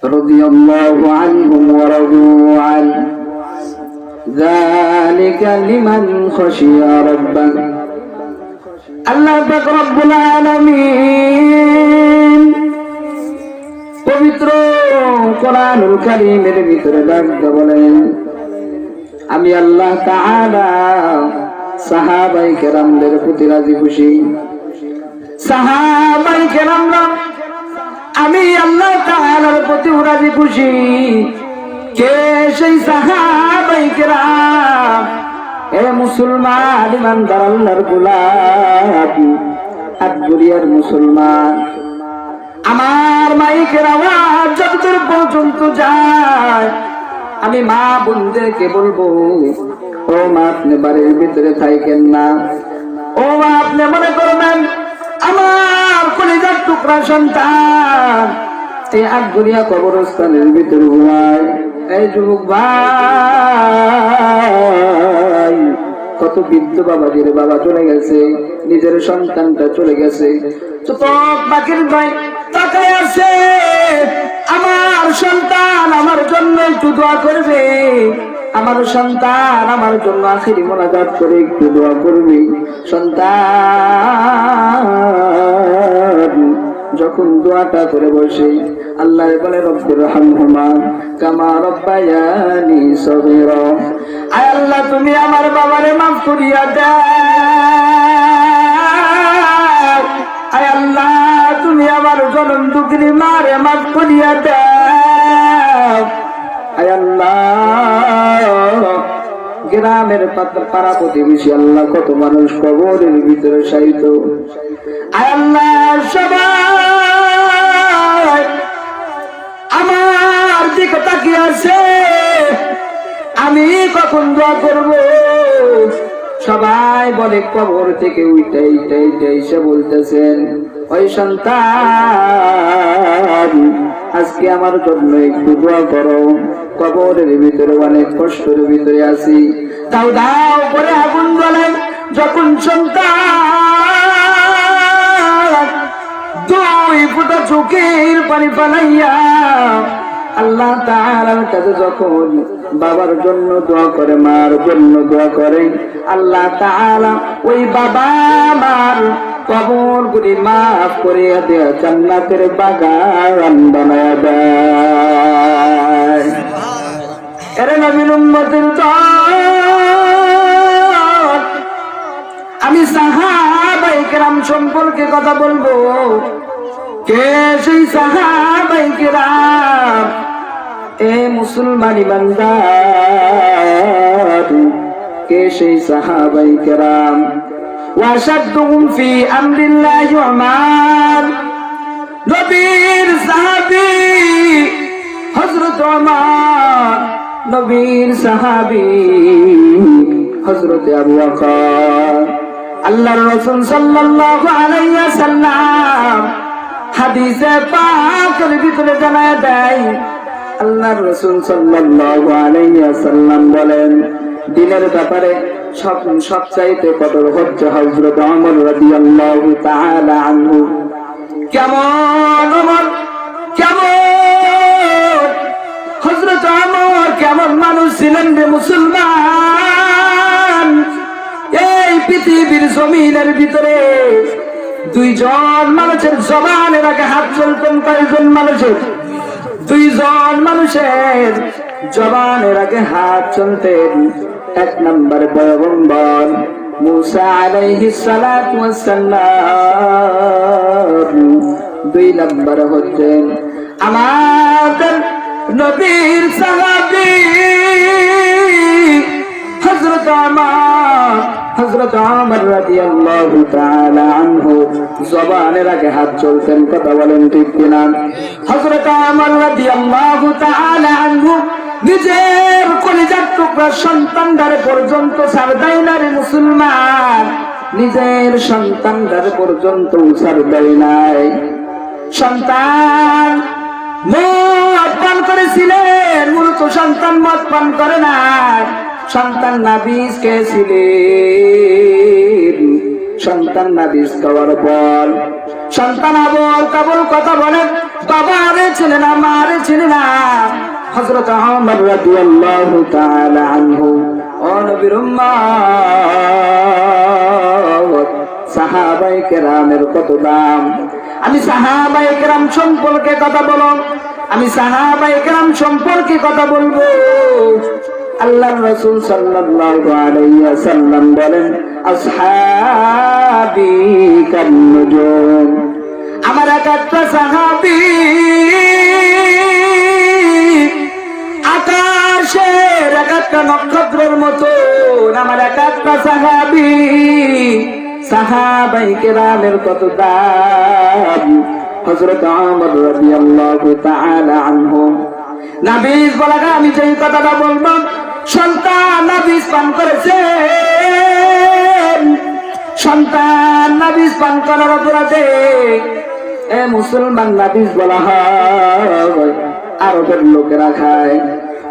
রাদিয়াল্লাহু আনহুম ওয়া রাদু আন যালিকা লিমান খাশিয়া রাব্বাহ। আল্লাহ পাক রব্বুল আলামিন পবিত্র কোরআনুল কারীমের ভিতরে ডাকতে বলেন, আমি আল্লাহ তাআলা সাহাবায়ে কেরামদের প্রতি রাজি খুশি। সাহাবায়ে কেরামরা আমি আল্লাহ তাআলার প্রতি রাজি খুশি। কে সেই সাহাবায়ে কেরাম? এ মুসলমান ইমানদার আল্লাহর গোলাম, আটগুরিয়ার মুসলমান, আমার মাইকের আওয়াজ যতদূর পর্যন্ত যায় আমি মা বোনদেরকে বলবো, ও মা আপনি বাড়ির ভিতরে থাকেন না, ও মা আপনি মনে করবেন আমার কলিজার টুকরা সন্তান এই আটগুরিয়া কবরস্থানের ভিতরে ঘুমায়। এই যুবক ভাই, কত বৃদ্ধ বাবাজির বাবা চলে গেছে, নিজের সন্তানটা চলে গেছে, বাকির ভাই তাকায় আছে, আমার সন্তান আমার জন্য একটু দোয়া করবে, আমার সন্তান আমার জন্য আখিরি মোনাজাত করে একটু দোয়া করবে। সন্তান যখন দোয়াটা করে বসে আল্লাহ বলে রব্বির হামহুমা কামা রব্বায়ানি সগীরা, আয় আল্লাহ তুমি আমার বাবারে মাফ করিয়া দাও, আয় আল্লাহ তুমি আমার জনম দুঃখিনী মারে মাফ করিয়া দাও, আয় আল্লাহ গ্রামের পাড়া প্রতিবেশী আল্লাহ কত মানুষ কবরের ভিতরে শায়িত, আয় আল্লাহ সবাই আমার দিকে তাকিয়ে আছে, আমি কখন দোয়া করব? সবাই বলে কবর থেকে উইটাই এসে বলতেছেন, ওই সন্তান আজকে আমার জন্য একটু দোয়া করো, কবরের ভিতরে অনেক কষ্টের ভিতরে আছি। দাও দাও করে আগুন জ্বলে, যখন সন্তান দুই ফোঁটা চোখের পানি পালাইয়া আল্লাহ তাআলার কাছে যখন বাবার জন্য দোয়া করে, মার জন্য দোয়া করে, আল্লাহ তাআলা ওই বাবা মার কবরগুলি মাফ করে দেয়া জান্নাতের বাগান বানায়া দেয়। এরে নবীর উম্মতের দল, আমি সাহাবায়ে কেরাম সম্পর্কে কথা বলবো। কে সেই সাহাবায়ে কেরাম? এ মুসলমান ইমানদার, কে সেই সাহাবায়ে কেরাম? ওয়াশাদুহুম ফি আমরিল্লাহি উমার, নবীর সাহাবী হযরত উমার, নবীর সাহাবী হযরত আবু বকর। আল্লাহর রাসূল সাল্লাল্লাহু আলাইহি ওয়াসাল্লাম হাদিসে পাকের ভিতরে জানায় দেয়, আল্লাহর রাসূল সাল্লাল্লাহু আলাইহি ওয়াসাল্লাম বলেন, দিনের ব্যাপারে সবচাইতে কদর হচ্ছে হযরত ওমর রাদিয়াল্লাহু তাআলা আনহু। কেমন ওমর, কেমন হযরত ওমর, কেমন মানুষ ছিলেন রে মুসলমান! এই পৃথিবীর জমিনের ভিতরে দুইজন মানুষের জবানের আগে হাত চলতেন। কয়জন মানুষের? দুইজন মানুষের জবানের আগে হাত চলতেন। এক নম্বর পয়গম্বর মুসা আলাইহিস সালাতু ওয়াস সালাম, দুই নম্বর হচ্ছেন আমাদের নবীর সাহাবী হযরত ওমর, হযরত ওমর রাদিয়াল্লাহু তাআলা আনহু জবানের আগে হাত চলতেন। কথা বলেন ঠিক কিনা? হযরত ওমর রাদিয়াল্লাহু তাআলা আনহু নিজের কলিজার টুকরা সন্তানদের পর্যন্ত ছাড় দেয় না রে মুসলমান, নিজের সন্তানদের পর্যন্ত ছাড় দেয় নাই। সন্তান মদ পান করেছিলেন, মূলত সন্তান মদ পান করে না, সন্তান নাবিজ খেয়েছিলেন। সন্তান নাবিজ খাওয়ার পর সন্তান আবল কাবল কথা বলে, বাবারে ছেলে না, মারে ছেলে না। হযরত ওমর রাদিয়াল্লাহু তাআলা আনহু ও নবীর উম্মত, সাহাবায়ে কেরামের কত দাম। আমি সাহাবায়ে কেরাম সম্পর্কে কথা বলবো, আমি সাহাবায়ে কেরাম সম্পর্কে কথা বলবো। আল্লাহর রাসূল সাল্লাল্লাহু আলাইহি ওয়াসাল্লাম বলেন, আসহাবী কান্নুজুম, আমার একটা সাহাবী আকাশের একটা নক্ষত্রের মতো। আমার একটা সাহাবী, সাহাবায়ে কেরামের কত দাম। হযরত ওমর রাদিয়াল্লাহু তাআলা আনহু নাবিজ বলাগা, আমি যেই কথাটা বলবো, সন্তান নাবিজ পান করেছে, সন্তান নাবিজ পান করার অপরাধে এ মুসলমান নাবিজ বলা হয়। আরবের লোকেরা খায়,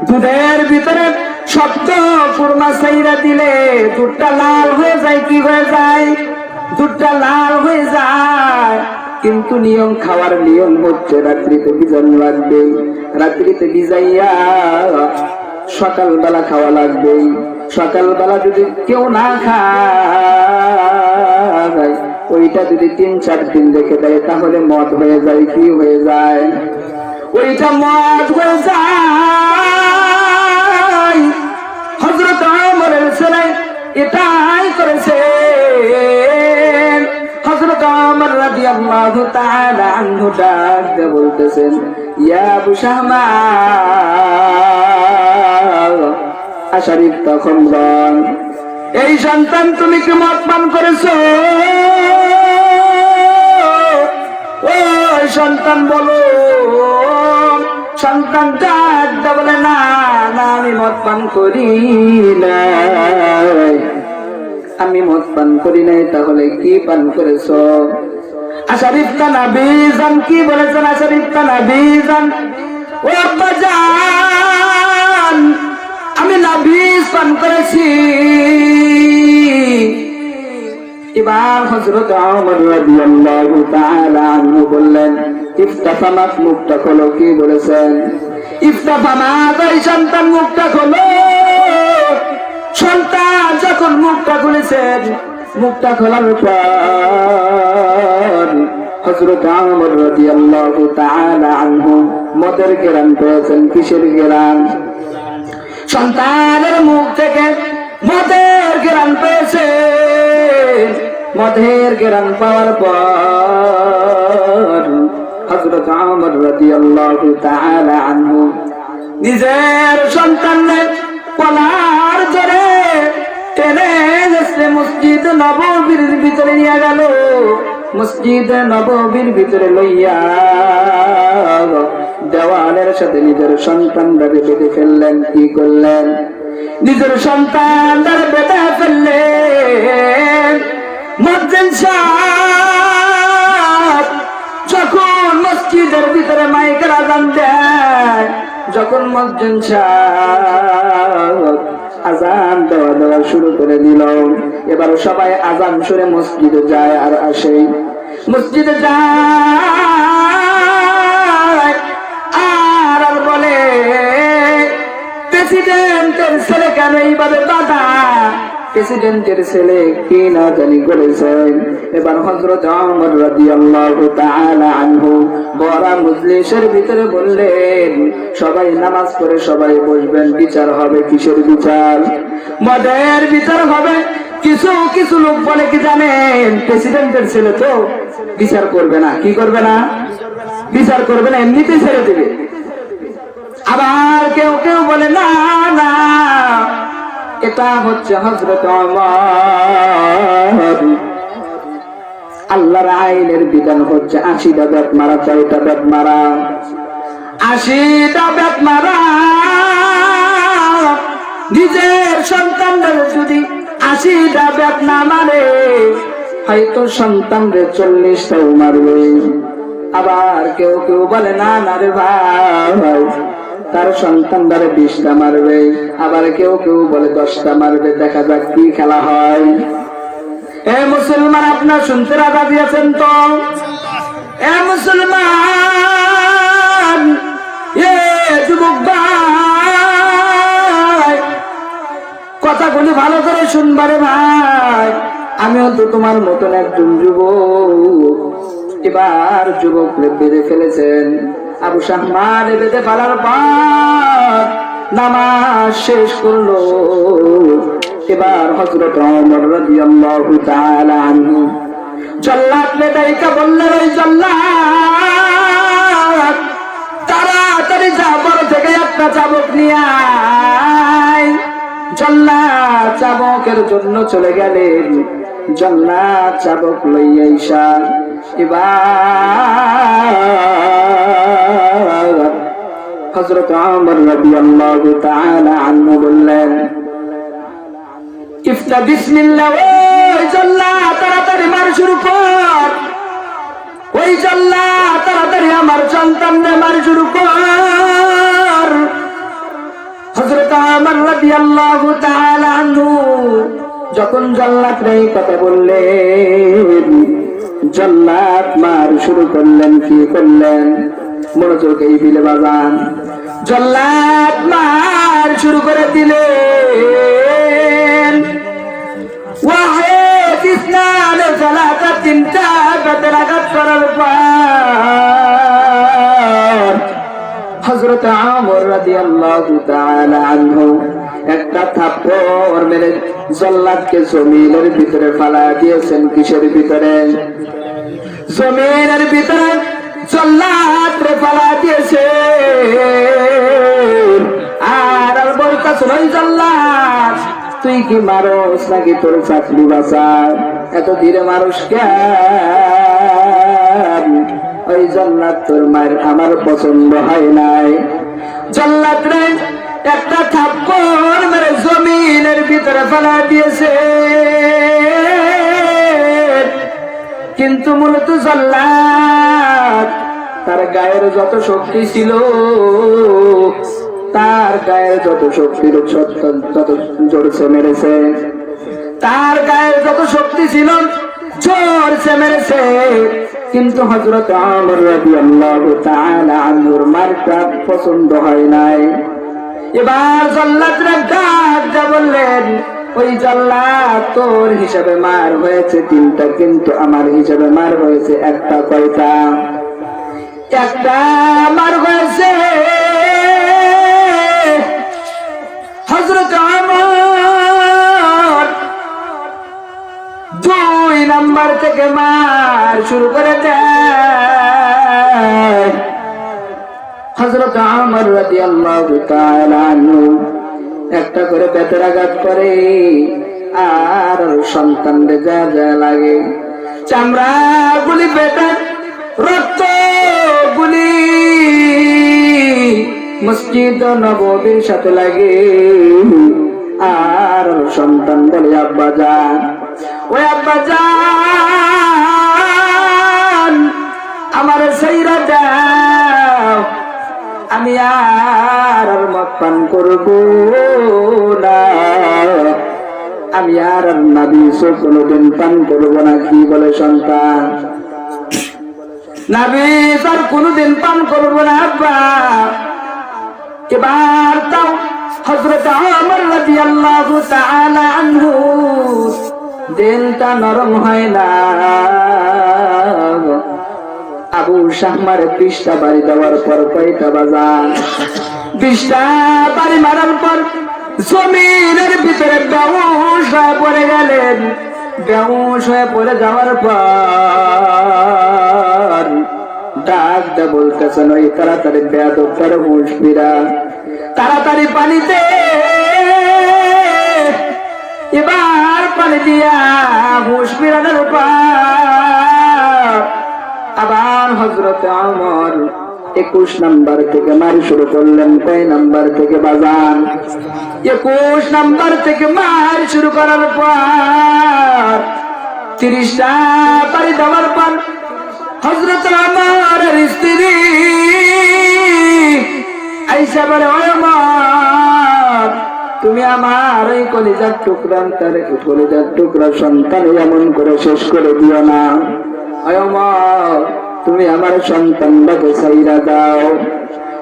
দুধের ভিতরে শব্দ কুরমা সাইরা দিলে দুধটা লাল হয়ে যায়। কি হয়ে যায়? দুধটা লাল হয়ে যায়। কিন্তু নিয়ম, খাওয়ার নিয়ম হচ্ছে রাত্রিতে ভিজানো লাগবে, রাত্রিতে ভিজাইয়া সকালবেলা খাওয়া লাগবে। সকালবেলা যদি কেউ না খায়, ওইটা যদি ৩-৪ দিন রেখে দেয় তাহলে মদ হয়ে যায়। কি হয়ে যায়? ওইটা মদ হয়ে যায়। হযরত ওমরের ছেলে এটাই করেছে। হযরত ওমর রাদিয়াল্লাহু তাআলা আনহু ডাক দিয়ে বলতেছেন, ইয়া আবু শাহমা, আশারিফ তখন বল, এই সন্তান তুমি কি মদ পান করেছো? ও সন্তান বলো। সন্তান ডাক দিয়ে বলে, না না, আমি মদ পান করি নাই, আমি মদ পান করি নাই। তাহলে কি পান করেছো? আশারিফ তানাবিজান কি বলেছেন? আশারিফ তানাবিজান, ও আব্বা জান, আমি নাবিজ পান করেছি। এবার হযরত ওমর রাদিয়াল্লাহু তাআলা আনহু বললেন, ইফতাফামাত, মুখটা খোলো। কি বলেছেন? ইফতাফামাত, এই সন্তান মুখটা খোলো। সন্তান যখন মুখটা খুলেছেন, মুখটা খোলার পর হযরত ওমর রাদিয়াল্লাহু তাআলা আনহু মদের ঘ্রাণ পেয়েছেন। কিসের ঘ্রাণ? সন্তানের মুখ থেকে মদের ঘ্রাণ পেয়েছে। মদের ঘ্রাণ পাওয়ার পর হযরত ওমর রাদিয়াল্লাহু তাআলা আনহু নিজের সন্তানের কলার ধরে টেনে মসজিদ নববীর ভিতরে নিয়ে গেল। মসজিদ নববীর ভিতরে লইয়া দেওয়ালের সাথে নিজের সন্তানটাকে বেঁধে ফেললেন। কি করলেন? নিজের সন্তানটাকে বেঁধে ফেললেন। মুয়াজ্জিন সাহেব যখন মসজিদের ভিতরে মাইকের আযান দেয়, যখন মুয়াজ্জিন সাহেব আযান দেওয়া শুরু করে দিল, এবার সবাই আযান শুনে মসজিদে যায় আর আসে। মসজিদে যায় আর বলে, প্রেসিডেন্টের ছেলে কেন এইভাবে বাধা? প্রেসিডেন্টের ছেলে কি না জানি করেছেন। এবার হযরত ওমর রাদিয়াল্লাহু তাআলা আনহু বড় মজলিসের ভিতরে বললেন, সবাই নামাজ পড়ে সবাই বসবেন। বিচার হবে। কিসের বিচার? মদের বিচার হবে। কিছু কিছু লোক বলে কি জানেন, প্রেসিডেন্টের ছেলে তো বিচার করবে না। কি করবে না? বিচার করবে না, এমনিতেই ছেড়ে দেবে। আবার কেউ কেউ বলে, না না, এটা হচ্ছে হযরত ওমর, আল্লাহর আইনের বিধান হচ্ছে 80টা বেত মারা, 4টা বেত মারা, 80টা বেত মারা। নিজের সন্তানদের যদি 80টা বেত না মারে, হয়তো সন্তানদের 40টাও মারবে। আবার কেউ কেউ বলে, না না রে ভাই, তার সন্তানদারে 20টা মারবে। আবার কেউ কেউ বলে 10টা মারবে। দেখা যাক কি খেলা হয়। এ মুসলমান, আপনার শুনতে রাজা দিয়েছেন তো? এ মুসলমান, কথাগুলি ভালো করে শুনবারে ভাই, আমিও তো তোমার মতন একজন যুবক। এবার যুবক বেঁধে ফেলেছেন। আবু শাহমান বেঁধে ফেলার পর নামাজ শেষ করলো। এবার হযরত ওমর রাদিয়াল্লাহু তাআলা আনহু জল্লাদ নেতাইকা বললেন, ওই জল্লাদ তাড়াতাড়ি যা, বড় থেকে একটা চাবুক নিয়ে আয়। জল্লাদ চাবুকের জন্য চলে গেলেন। জল্লাদ চাবুক লইয়া আইসা এবার হযরত ওমর রাদিয়াল্লাহু তাআলা আনহু বললেন, ইফতা বিসমিল্লাহ। ওই জল্লাদ তাড়াতাড়ি মার শুরু কর। ওই জল্লাদ তাড়াতাড়ি আমার সন্তানকে মার শুরু কর। হযরত ওমর রাদিয়াল্লাহু তাআলা আনহু যখন জল্লাদ এই কথা বললেন, জল্লাদ মার শুরু করলেন। কি করলেন? মনোযোগ এই দিলে বাজান। জল্লাদ মার শুরু করে দিলেন। ওয়াহিদ ইসনান সালাতা, তিনটা বেতের আঘাত করার পর হযরত ওমর রাদিয়াল্লাহু তাআলা আনহু একটা থাপ্পড় মেরে জল্লাদকে জমিনের ভিতরে ফালা দিয়েছেন। কিসের ভিতরে? জমিনের ভিতরে জল্লাদকে ফালা দিয়েছে। আর বলতেছেন, ওই জল্লাদ তুই কি মারস নাকি তোর চাকরি বাঁচার? এত ধীরে মানুষ কেন? ওই জল্লাদ, তোর মায়ের আমার পছন্দ হয় নাই। জল্লাদ রে একটা থাপ্পড় মেরে জমিনের ভিতরে ফেলা দিয়েছে। কিন্তু মূলত জল্লাদ তার গায়ের যত শক্তি ছিল, তার গায়ের যত শক্তির তত জোরছে মেরেছে। তার গায়ের যত শক্তি ছিল জোরছে মেরেছে। কিন্তু হযরত ওমর রাদিয়াল্লাহু তাআলা আনহুর মারটা পছন্দ হয় নাই। এবার জল্লাদরা ডাক দিয়ে বললেন, ওই জল্লাদ তোর হিসাবে মার হয়েছে তিনটা, কিন্তু আমার হিসাবে মার হয়েছে একটা। কয়টা? একটা মার হয়েছে। হযরত ওমর 2 নাম্বার থেকে মার শুরু করে দেয়। হযরত ওমর রাদিয়াল্লাহু তাআলা আনহু একটা করে পেটের আঘাত করে। আর সন্তানদের যা যা লাগে, চামড়া গুলি পেটে, রক্ত গুলি মসজিদ নববীর সাথে লাগে। আর সন্তান বলে, আব্বা জান, ওই আব্বা জান আমার সাইরা দাও, আমি আর মদ পান করব না, আমি আর নাবিস কোনদিন পান করব না। কি বলে সন্তান? নাবিস আর কোনদিন পান করব না আব্বা। এবার তাও হযরত ওমর রাদিয়াল্লাহু তাআলা আনহু দিলটা নরম হয় না। আবু শাহমার 20টা বাড়ি দেওয়ার পর কয়টা বাজান? 20টা বাড়ি মারার পর জমিনের ভিতরে বেহুশ হয়ে পড়ে গেলেন। বেহুশ হয়ে পড়ে যাওয়ার পর ডাক দিয়ে বলতেছেন, ওই তাড়াতাড়ি বেয়াদব করে হুঁশ ফিরা, তাড়াতাড়ি পানিতে। এবার পানি দিয়া হুঁশ ফিরানোর পর আবার হযরত ওমর 21 নাম্বার থেকে মার শুরু করলেন। কয় নাম্বার থেকে বাজান? 21 নাম্বার থেকে মার শুরু করার পর 30টা বাড়ি দেওয়ার পর হযরত ওমরের স্ত্রী আয়েশা বলে, ওমর তুমি আমার এই কলিজার টুকরা, তার কলিজার টুকরা সন্তান এমন করে শেষ করে দিও না। ওমর তুমি আমার সন্তানটাকে ছাইরা দাও।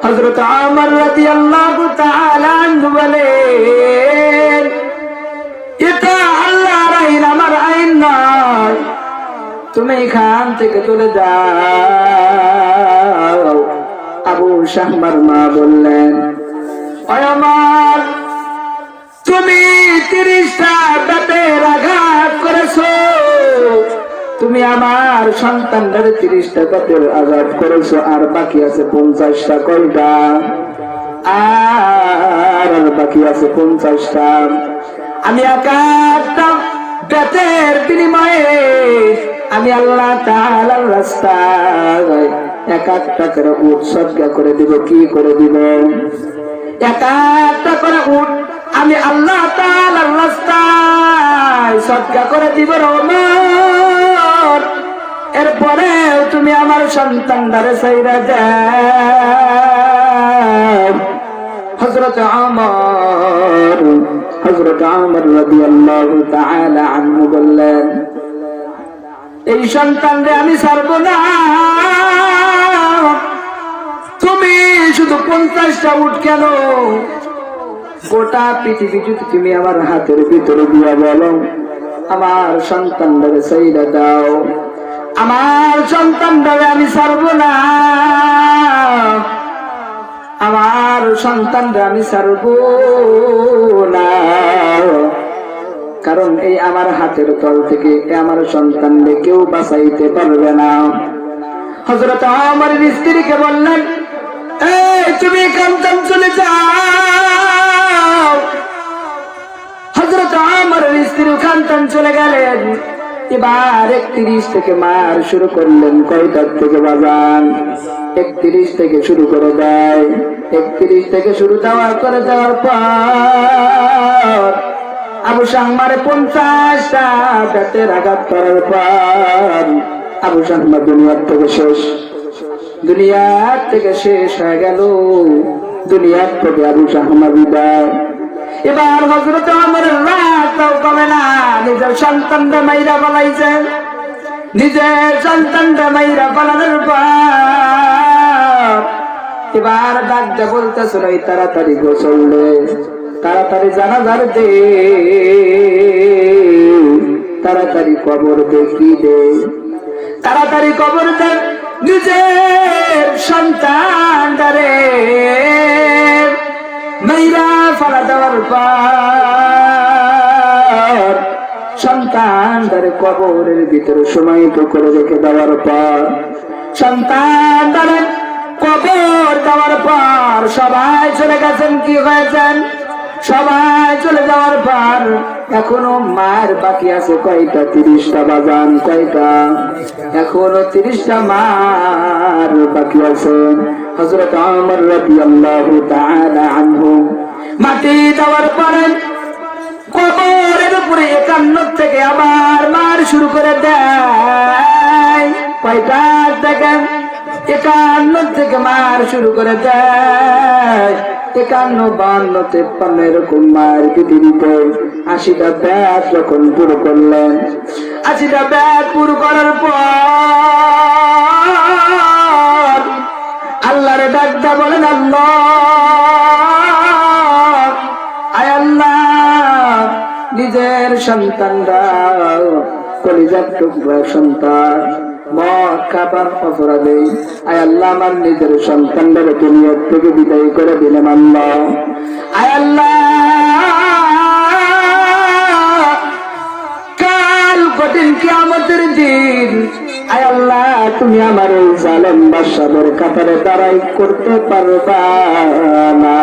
হযরত ওমর রাদিয়াল্লাহু তাআলা আনহু বলেন, তুমি এখান থেকে চলে যাও। আবু শাহমার মা বললেন, আমার তুমি 30টা দাঁতের আঘাত করেছো, তুমি আমার সন্তানদের 30টা দাঁতের আঘাত করেছো, আর বাকি আছে 50টা। কয়টা? আর বাকি আছে 50টা। আমি একটা দাঁতের বিনিময়ে আমি আল্লাহ তাআলার রাস্তায় একটা করে উট সদকা করে দিব। কি করে দিব? একটা করে উট আমি আল্লাহ তাআলার রাস্তায় সদকা করে দিব ওমর। এরপরে তুমি আমার সন্তানদের ছাইরা দাও। হযরত ওমর রাদিয়াল্লাহু তাআলা আনহু বললেন, এই সন্তানরে আমি ছাড়বো না। তুমি শুধু 50টা উট কেন, গোটা পৃথিবী যদি তুমি আমার হাতের ভিতরে দিয়া বলো, আমার সন্তানটাকে ছাইরা দাও, আমার সন্তানটাকে আমি ছাড়বো না। আমার সন্তানরা আমি ছাড়বো না, কারণ এই আমার হাতের তল থেকে আমার সন্তানকে কেউ বাঁচাইতে পারবে না। হযরত ওমরের স্ত্রীকে বললেন, এই তুমি কামতাম চলে যাও। হযরত ওমরের স্ত্রী কামতাম চলে গেলেন। এবার 31 থেকে মার শুরু করলেন। কয়টার থেকে বাজান? 31 থেকে শুরু করে দেয়। 31 থেকে শুরু দেওয়ার পর আবু শাহমারে 50টা দাঁতের আঘাত করার পর আবু শাহমা দুনিয়ার থেকে শেষ হয়ে গেল। দুনিয়ার থেকে আবু শাহমা বিদায়। এবার হযরত ওমরের রাগটাও কমে না। নিজের সন্তানরা মাইরা পালাইছে। নিজের সন্তানরা মাইরা পালানোর পর এবার ডাকতে বলতেছিল, তাড়াতাড়ি গোসল দে, তাড়াতাড়ি জানাজার দে, তাড়াতাড়ি কবর দেখি দে, তাড়াতাড়ি কবর দে। নিজের সন্তানরে মাইরা ফালা দেওয়ার পর সন্তানরে কবরের ভিতরে সমাহিত করে রেখে দেওয়ার পর সন্তানরে কবর দেওয়ার পর সবাই চলে গেছেন। কি হয়েছেন? সবাই চলে যাওয়ার পর এখনো মার বাকি আছে কয়টা? 30টা বাজান। কয়টা? এখনো 30টা মার বাকি আছে। হযরত ওমর রাদিয়াল্লাহু তাআলা আনহু মাটি দেওয়ার পরে কবরের উপরে 51 থেকে আবার মার শুরু করে দেয়। কয়টা? দেখেন, 51 থেকে মার শুরু করে দেয়। 51, 52, 53 এরকম মায়ের পৃথিবীতে 80টা ব্যাগ যখন পুরো করলেন, 80টা ব্যাগ পুরো করার পর আল্লাহরে ডাকতে বলেন, আল্লাহ, আয় আল্লাহ, নিজের সন্তানরা কলিজার টুকরা সন্তান মদ খাবার অপরাধে আয় আল্লাহ আমার নিজের সন্তানদের দুনিয়া থেকে বিদায় করে দিলেন। আল্লাহ, আয় আল্লাহ, কাল কঠিন কিয়ামতের দিন আয় আল্লাহ তুমি আমার এই জালেম বাদশাদের কাতারে দাঁড়াই করতে পারবা না।